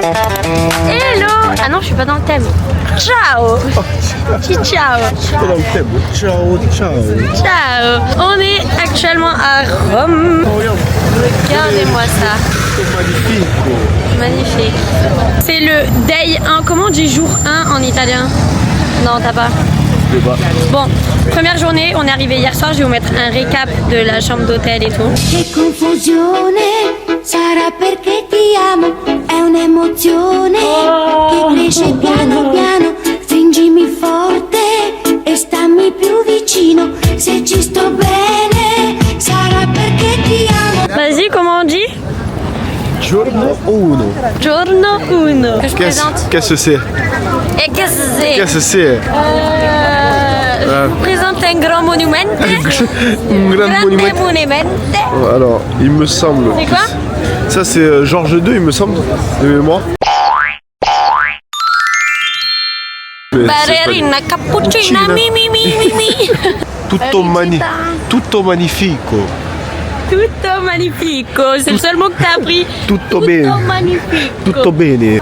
Hello. Ah non, je suis pas dans le thème. Ciao. Ciao. Pas dans le thème. Ciao, ciao. Ciao. On est actuellement à Rome. Oh, regarde. Regardez-moi ça. C'est magnifique. Magnifique. C'est le day 1. Comment on dit jour 1 en italien? Non, t'as pas. Bon, première journée, on est arrivé hier soir. Je vais vous mettre un récap de la chambre d'hôtel et tout. Che confusione, sarà perché ti amo, è un'emozione che cresce piano piano, stringimi forte e stammi più vicino, se ci sto bene, sarà perché ti amo. Vas-y, comment on dit? Giorno uno. Giorno 1. Que je présente. Qu'est-ce que c'est? Et qu'est-ce que c'est? Qu'est-ce que c'est? Je vous présente un grand monument. Un grand monument. monument. Alors, il me semble. C'est quoi? Ça, c'est Georges II, il me semble, de mémoire. Ballerina cappuccina, mi mi mi mi mi. Tutto magnifico. Tutto magnifico. C'est le seul mot que t'as appris. Tutto bene. Magnifique. Tutto bene.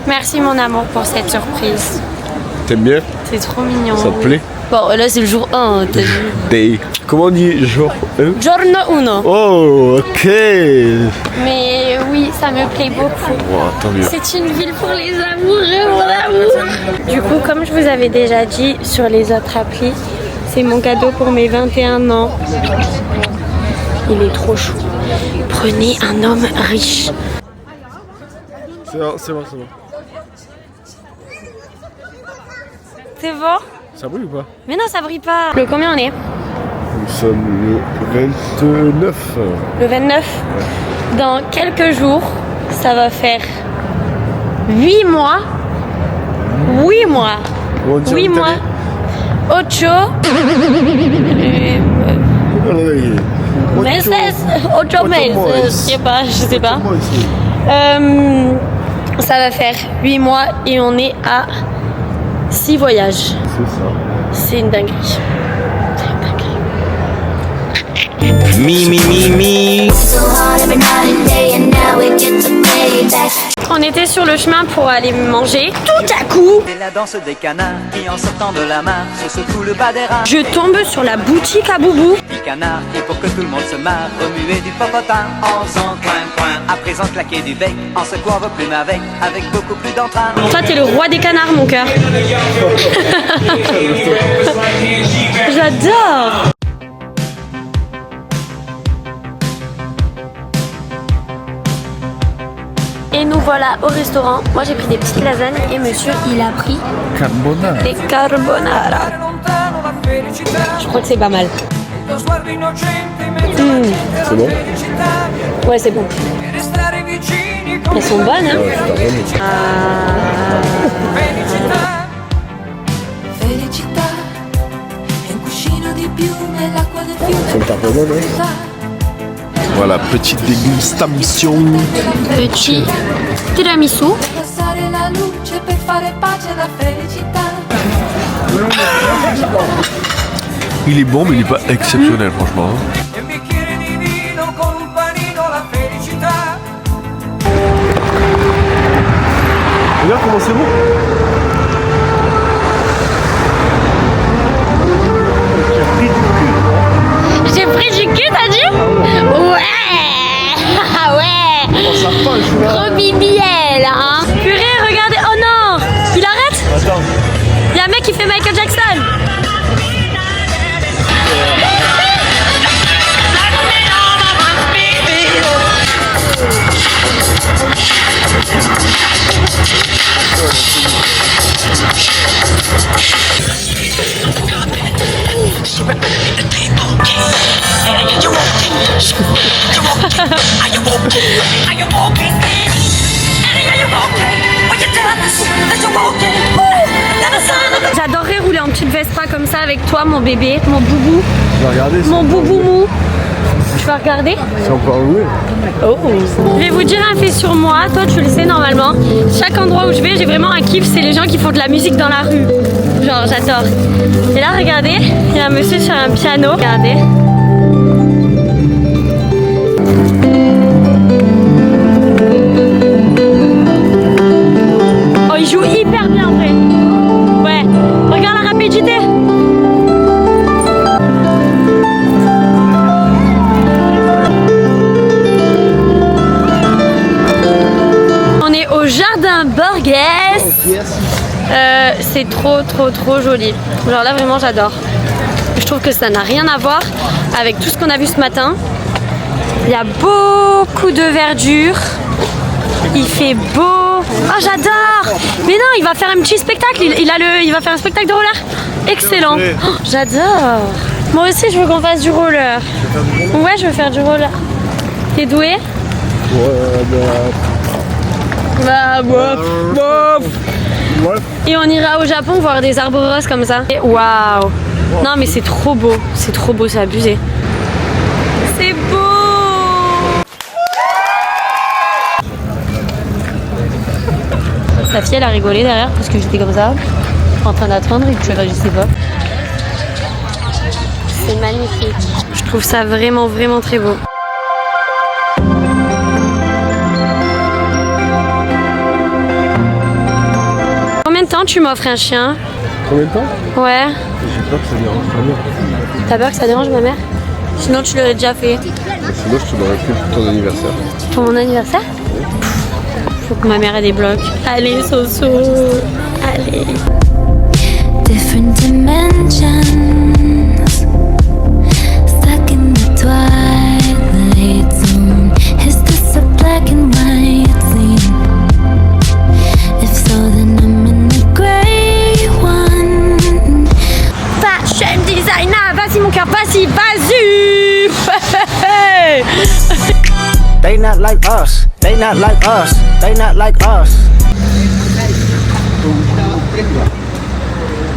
Merci mon amour pour cette surprise. T'aimes bien? C'est trop mignon. Ça te plaît? Bon, là c'est le jour 1, t'as vu? Day. Comment on dit jour 1? Giorno 1. Oh, ok. Mais oui, ça me plaît beaucoup. Wow, tant mieux. C'est une ville pour les amoureux, mon amour. Du coup, comme je vous avais déjà dit sur les autres applis, c'est mon cadeau pour mes 21 ans. Il est trop chou. Prenez un homme riche. C'est bon, c'est bon. C'est bon? Ça brille ou pas? Mais non, ça brille pas. Le combien on est? Nous sommes le 29. Le 29. Dans quelques jours, ça va faire 8 mois. 8 mois. 8 mois. Ocho. Meses. 8 meses. Je sais pas. Ça va faire 8 mois et on est à 6 voyages. C'est ça. C'est une dinguerie. Mi. On était sur le chemin pour aller manger. Tout à coup, C'est la danse des canards qui en sortant de la mare se secouent le bas des rats. je tombe sur la boutique à Boubou. Petit canard et pour que tout le monde se marre, remuer du popotin en faisant coin. À présent claquer du bec en secouant vos plumes avec beaucoup plus d'entrain. Toi, t'es le roi des canards, mon cœur. J'adore. Et nous voilà au restaurant. Moi, j'ai pris des petites lasagnes et monsieur, il a pris Carbonara. des carbonara. Je crois que c'est pas mal. C'est bon? Ouais, c'est bon. Elles sont bonnes, hein? Felicità è un cuscino di più nell'acqua del fiume. Ça me pardonne, hein? Voilà, petite dégustation. Petit tiramisu. Passare la luce per fare pace alla felicità. Il est bon, mais il n'est pas exceptionnel, franchement. E un bicchiere di vino con un panino la felicità. Regarde comment c'est beau. J'ai pris du cul, t'as dit? Ouais. Ouais. Oh, ça punch, là. Trop bibielle, hein? Purée, regardez. Oh non. Il arrête? Attends. Il y a un mec qui fait Michael Jackson. J'adorerais rouler en petite Vespa comme ça avec toi, mon bébé, mon boubou. Je vais regarder. Mon boubou mou. Tu vas regarder? C'est encore loué. Oh. Je vais vous dire un fait sur moi, toi tu le sais normalement. Chaque endroit où je vais, j'ai vraiment un kiff, c'est les gens qui font de la musique dans la rue. Genre j'adore. Et là regardez, il y a un monsieur sur un piano. Regardez. C'est trop joli. Genre là vraiment j'adore. Je trouve que ça n'a rien à voir avec tout ce qu'on a vu ce matin. Il y a beaucoup de verdure. Il fait beau. Oh j'adore. Mais non, il va faire un petit spectacle. Il va faire un spectacle de roller. Excellent. Oh, j'adore. Moi aussi je veux qu'on fasse du roller. Ouais, je veux faire du roller. T'es doué? Bah, bof. Et on ira au Japon voir des arbres roses comme ça. Waouh. Non mais c'est trop beau, c'est abusé. C'est beau. La fille elle a rigolé derrière parce que j'étais comme ça, en train d'attendre et que tu réagissais pas. C'est magnifique. Je trouve ça vraiment très beau. Combien de temps tu m'offres un chien? Combien de temps? Ouais. J'ai peur que ça dérange ma mère. T'as peur que ça dérange ma mère? Sinon tu l'aurais déjà fait. Sinon je te l'aurais fait pour ton anniversaire. Pour mon anniversaire? Faut que ma mère ait des blocs. Allez Soso, allez. Different dimensions, stuck in the twilight zone. Is this a black and white scene? If so, then I'm in the grey one. Fashion designer, vas-y mon cœur, vas-y. They not like us, they not like us, they not like us.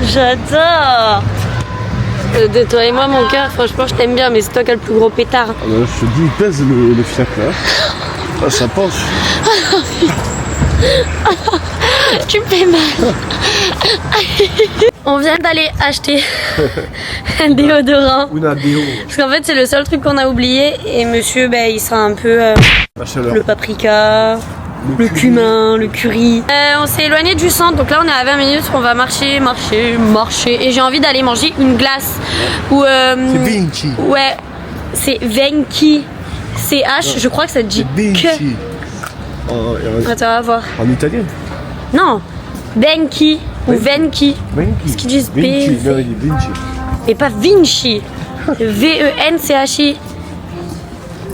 J'adore. De toi et moi mon cœur, franchement je t'aime bien, mais c'est toi qui as le plus gros pétard. Ah bah, je te dis, il pèse le fiac là. Ah, ça penche. Tu me fais mal. On vient d'aller acheter un déodorant. Una déo. Parce qu'en fait c'est le seul truc qu'on a oublié et monsieur il sera un peu La chaleur. le paprika, le cumin, le curry. On s'est éloigné du centre, donc là on est à 20 minutes, on va marcher. Et j'ai envie d'aller manger une glace. C'est Vinci. Ouais, c'est Venki. CH, je crois que ça te dit que. Attends, on va voir. En italien? Non, Venki ou Venki. Vinci. Est-ce qu'ils disent B? Vinci, non, il dit Vinci. Et pas Vinci. V-E-N-C-H-I.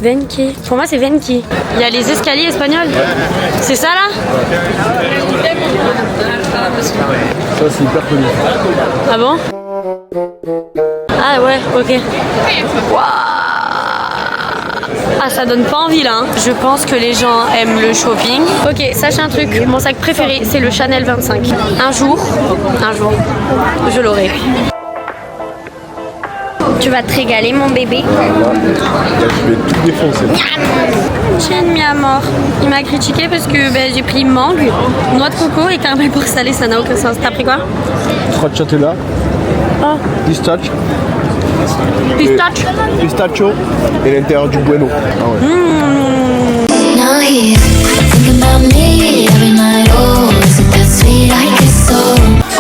Venki. Pour moi, c'est Venki. Il y a les escaliers espagnols. C'est ça là? Ça, c'est hyper connu. Ah bon? Ah ouais, ok. Waouh! Ah, ça donne pas envie là. Hein. Je pense que les gens aiment le shopping. Ok, sache un truc, mon sac préféré, c'est le Chanel 25. Un jour, je l'aurai. Tu vas te régaler, mon bébé. Là, je vais tout défoncer. Tiens, mi amor. Il m'a critiqué parce que j'ai pris mangue, noix de coco et caramel pour salé, ça n'a aucun sens. T'as pris quoi? Stracciatella, pistache, pistachio et l'intérieur du bueno. Ah ouais. Now he's thinking about me every night. Oh, is it that sweet? I guess so.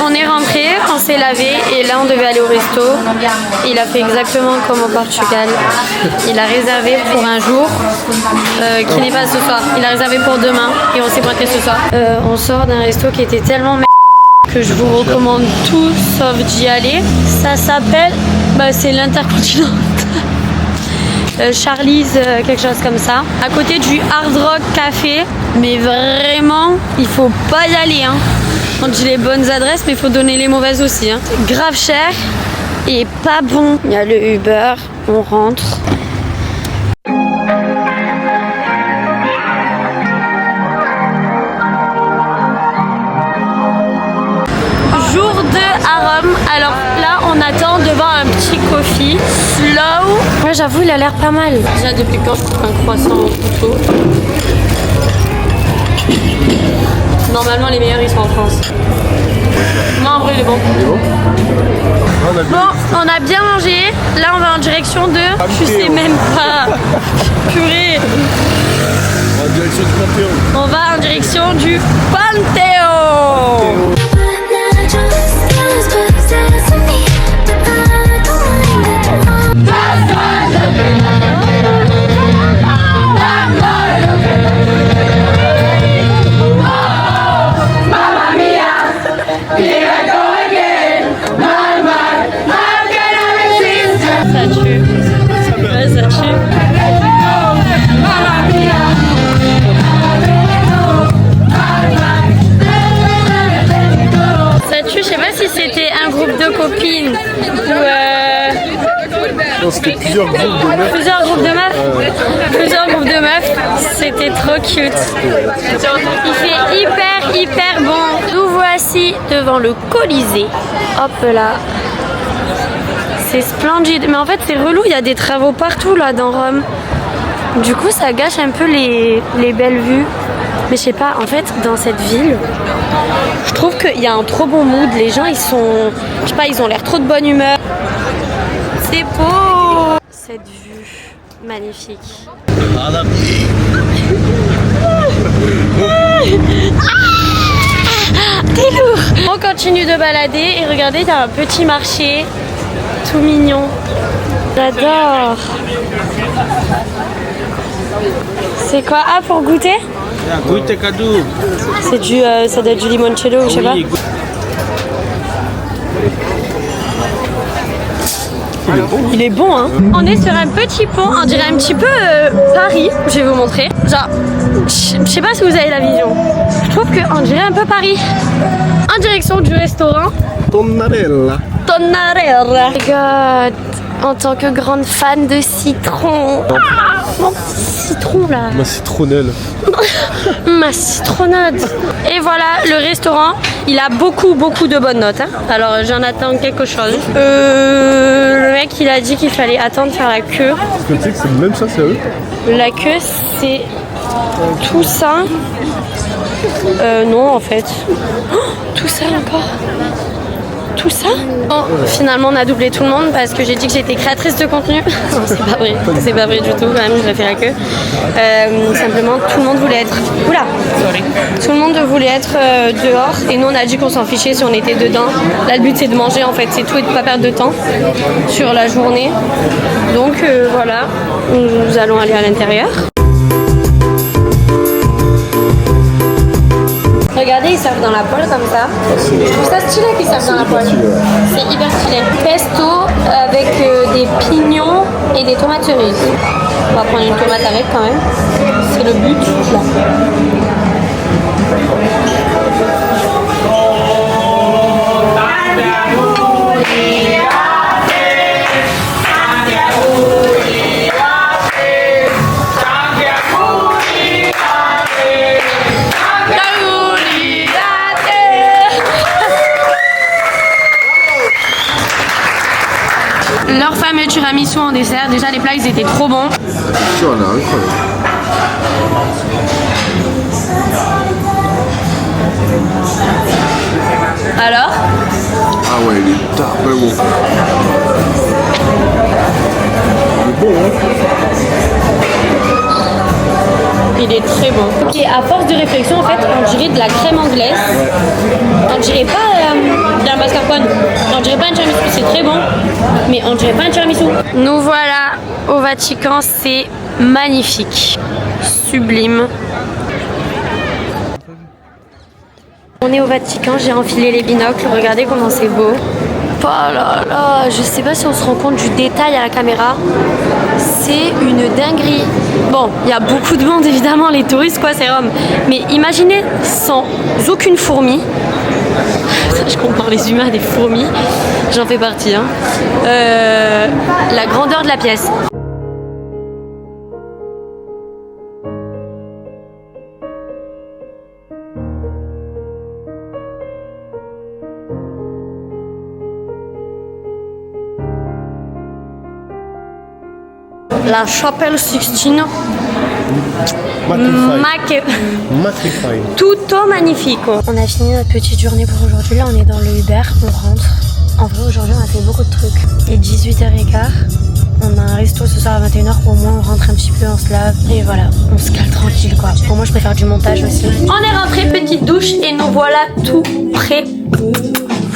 On est rentré, on s'est lavé et là on devait aller au resto. Il a fait exactement comme au Portugal. Il a réservé pour un jour qui n'est pas ce soir. Il a réservé pour demain et on s'est pointé ce soir. On sort d'un resto qui était tellement que je vous recommande tout sauf d'y aller. Ça s'appelle, c'est l'Intercontinental. Charlie's, quelque chose comme ça. À côté du Hard Rock Café. Mais vraiment, il faut pas y aller. Hein. On dit les bonnes adresses, mais il faut donner les mauvaises aussi. Hein. Grave cher et pas bon. Il y a le Uber, on rentre. Jour 2 à Rome. Alors là, on attend devant un petit coffee slow. Ouais, j'avoue, il a l'air pas mal. Déjà, depuis quand je coupe un croissant au couteau? Normalement, les meilleurs, ils sont en France. Non, en vrai, il est bon. Il est bon? Bon, on a bien mangé. Là, on va en direction de... Je sais même pas. Purée. En direction du Panthéon. On va en direction du Panthéon. plusieurs groupes de meufs. Plusieurs groupes de meufs. Plusieurs groupes de meufs. C'était trop cute. Il fait hyper bon. Nous voici devant le Colisée. Hop là. C'est splendide. Mais en fait, c'est relou. Il y a des travaux partout là dans Rome. Du coup, ça gâche un peu les belles vues. Mais je sais pas, en fait, dans cette ville, je trouve qu'il y a un trop bon mood. Les gens, ils sont, je sais pas, ils ont l'air trop de bonne humeur. C'est beau! Cette vue magnifique. T'es lourd! On continue de balader et regardez, il y a un petit marché tout mignon. J'adore! C'est quoi? Ah, pour goûter? C'est du, ça doit être du limoncello, je sais pas. Il est bon, hein. On est sur un petit pont, on dirait un petit peu Paris. Je vais vous montrer. Genre, je sais pas si vous avez la vision. Je trouve qu'on dirait un peu Paris. En direction du restaurant Tonnarella. Tonnarella. Oh my God. En tant que grande fan de citron. Ah, mon petit citron là. Ma citronnelle. Ma citronnade. Et voilà, le restaurant, il a beaucoup de bonnes notes. Hein. Alors j'en attends quelque chose. Le mec, il a dit qu'il fallait attendre faire la queue. Parce que tu sais que c'est même ça, c'est eux. La queue, c'est tout ça. Non, en fait. Oh, tout ça encore. Tout ça. Bon, finalement on a doublé tout le monde parce que j'ai dit que j'étais créatrice de contenu. Non, c'est pas vrai. C'est pas vrai du tout quand même, j'ai fait la queue. Simplement tout le monde voulait être. Oula. Tout le monde voulait être dehors et nous on a dit qu'on s'en fichait si on était dedans. Là le but c'est de manger en fait, c'est tout et de pas perdre de temps sur la journée. Donc voilà, nous allons aller à l'intérieur. Regardez, ils servent dans la poêle comme ça. Je trouve ça stylé qu'ils servent dans la poêle. C'est hyper stylé. Pesto avec des pignons et des tomates cerises. On va prendre une tomate avec quand même. C'est le but là. Leur fameux tiramisu en dessert, déjà les plats ils étaient trop bons. Tu en as incroyable. Alors? Ah ouais, il est tard, mais bon. Il est bon, hein? Il est très bon. Ok, à force de réflexion, en fait, on dirait de la crème anglaise. On dirait pas de la mascarpone. On dirait pas un tiramisu, c'est très bon. Mais on dirait pas un tiramisu. Nous voilà au Vatican, c'est magnifique. Sublime. On est au Vatican, j'ai enfilé les binocles. Regardez comment c'est beau. Oh là là, je sais pas si on se rend compte du détail à la caméra. C'est une dinguerie. Bon, il y a beaucoup de monde évidemment, les touristes quoi, c'est Rome. Mais imaginez sans aucune fourmi. Je compare les humains à des fourmis. J'en fais partie. Hein. La grandeur de la pièce. La chapelle Sixtine. Matrify. Tutto magnifico. On a fini notre petite journée pour aujourd'hui. Là, on est dans le Uber. On rentre. En vrai, aujourd'hui, on a fait beaucoup de trucs. Il est 18h15. On a un resto ce soir à 21h. Au moins, on rentre un petit peu, on se lave. Et voilà, on se cale tranquille, quoi. Pour moi, je préfère du montage aussi. On est rentré, petite douche. Et nous voilà tout prêts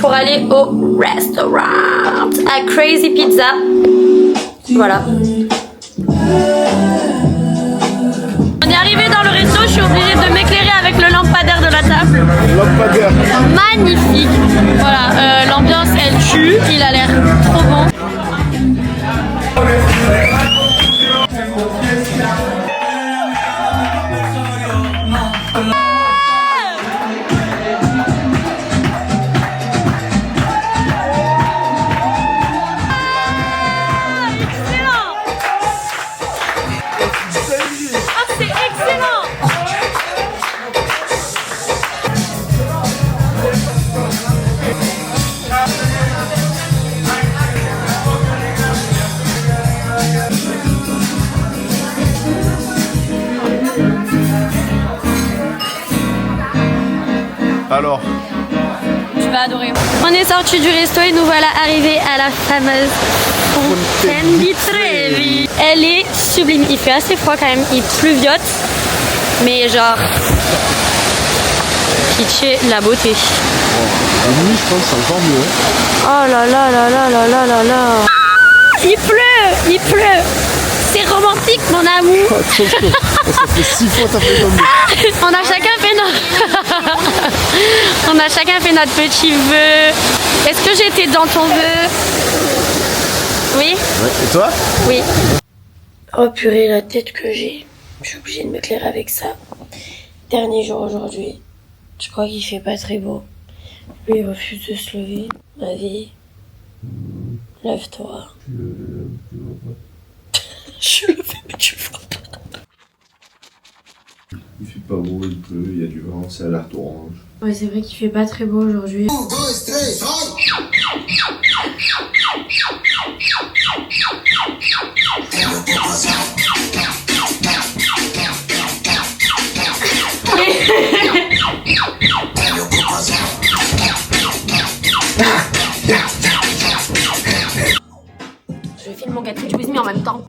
pour aller au restaurant à Crazy Pizza. Voilà. On est arrivé dans le resto, je suis obligée de m'éclairer avec le lampadaire de la table. Lampadaire. Magnifique. Voilà, l'ambiance elle tue, il a l'air trop bon. Excellent. Alors, Tu vas adorer. On est sorti du resto et nous voilà arrivés à la fameuse Fontaine di Trevi. Elle est sublime. Il fait assez froid quand même. Il pluviote. Mais genre... pitcher la beauté. la nuit, je pense, c'est encore mieux. Oh là là là là là là là là. Il pleut. Il pleut. C'est romantique, mon amour. Ça fait 6 fois t'as fait comme On a chacun fait notre... On a chacun fait notre petit vœu. Est-ce que j'étais dans ton vœu? Oui? Ouais. Et toi? Oui. Oh purée, la tête que j'ai. Je suis obligée de m'éclairer avec ça. Dernier jour aujourd'hui. Je crois qu'il fait pas très beau. Lui, il refuse de se lever. Ma vie. Lève-toi. Je le fais, mais tu le vois pas. Il fait pas beau, il pleut, il y a du vent, c'est alerte orange. Ouais, c'est vrai qu'il fait pas très beau aujourd'hui. Je filme mon gâteau du mais en même temps.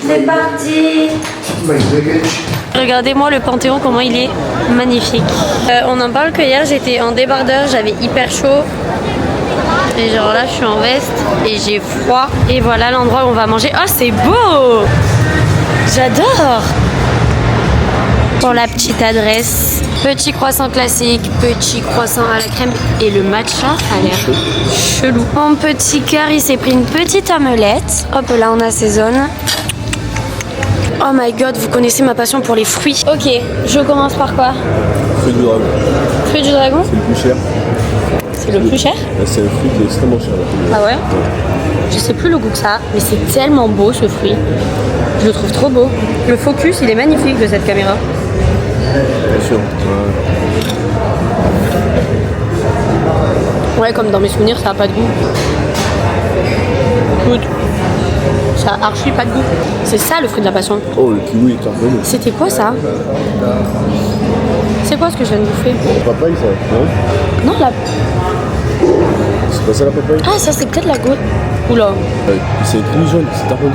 C'est parti. Regardez-moi le Panthéon, comment il est magnifique. On en parle que hier, j'étais en débardeur, j'avais hyper chaud. Et genre là, je suis en veste et j'ai froid. Et voilà l'endroit où on va manger. Oh, c'est beau! J'adore! Pour la petite adresse, petit croissant classique, petit croissant à la crème et le matcha a l'air chelou. Mon petit cœur, il s'est pris une petite omelette. Hop là, on assaisonne. Oh my god, vous connaissez ma passion pour les fruits. Ok, je commence par quoi? Fruit du dragon. Fruit du dragon? C'est le plus cher. C'est le plus cher? C'est un fruit qui est extrêmement cher. Ah ouais? Je sais plus le goût que ça, mais c'est tellement beau ce fruit. Je le trouve trop beau. Le focus, il est magnifique de cette caméra. Bien sûr. Ouais, comme dans mes souvenirs, ça a pas de goût. Good. Ça a archi pas de goût. C'est ça le fruit de la passion. Oh, le kiwi est carbone. C'était quoi ça? C'est quoi ce que je viens de bouffer? Papaye, ça, non? Non, la... C'est pas ça la papaye? Ah, ça c'est peut-être la goutte. Oula. Ouais, c'est écrit jaune, c'est carbone.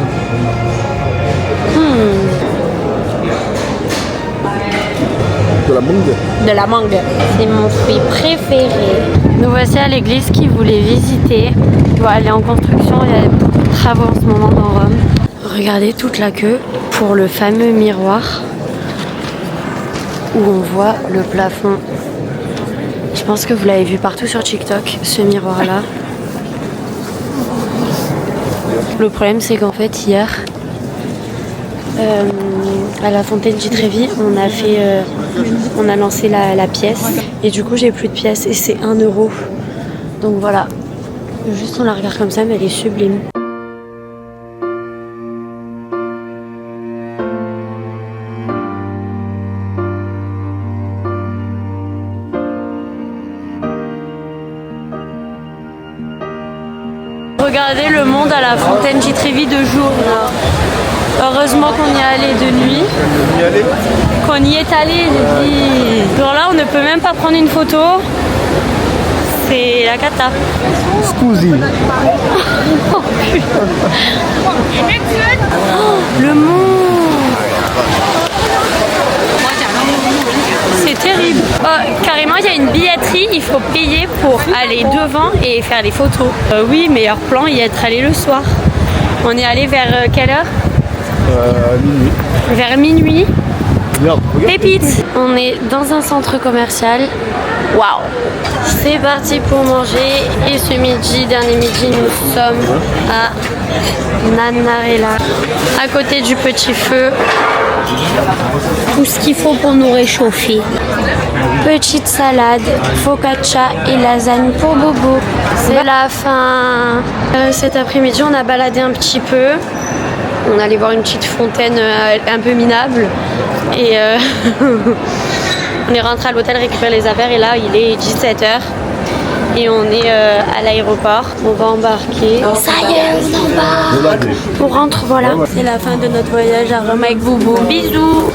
De la mangue. De la mangue. C'est mon fruit préféré. Nous voici à l'église qui voulait visiter. Bon, elle est en construction, il y a beaucoup de travaux en ce moment dans Rome. Regardez toute la queue pour le fameux miroir où on voit le plafond. Je pense que vous l'avez vu partout sur TikTok, ce miroir-là. Le problème, c'est qu'en fait, hier, à la Fontaine di Trevi, on a lancé la pièce. Et du coup, j'ai plus de pièces et c'est 1 €. Donc voilà. Juste on la regarde comme ça, mais elle est sublime. Regardez le monde à la Fontaine di Trevi de jour. Là. Heureusement qu'on y est allé de nuit. Qu'on y est allé, j'ai dit. Genre là, on ne peut même pas prendre une photo. C'est la cata. Scusi. Oh, le monde. C'est terrible. Oh, carrément, il y a une billetterie, il faut payer pour aller devant et faire les photos. Oui, meilleur plan, y être allé le soir. On est allé vers quelle heure? Minuit. Vers minuit. Merde, regarde. Pépites. On est dans un centre commercial. Waouh. C'est parti pour manger. Et ce midi, dernier midi, nous sommes à Nanarella, à côté du petit feu. Tout ce qu'il faut pour nous réchauffer. Petite salade, focaccia et lasagne pour Bobo. C'est la fin. Cet après-midi, on a baladé un petit peu. On allait voir une petite fontaine un peu minable. Et on est rentré à l'hôtel récupérer les affaires. Et là, il est 17h. Et on est à l'aéroport. On va embarquer. Ça y est, on embarque. On rentre, voilà. C'est la fin de notre voyage à Rome avec Boubou. Bisous.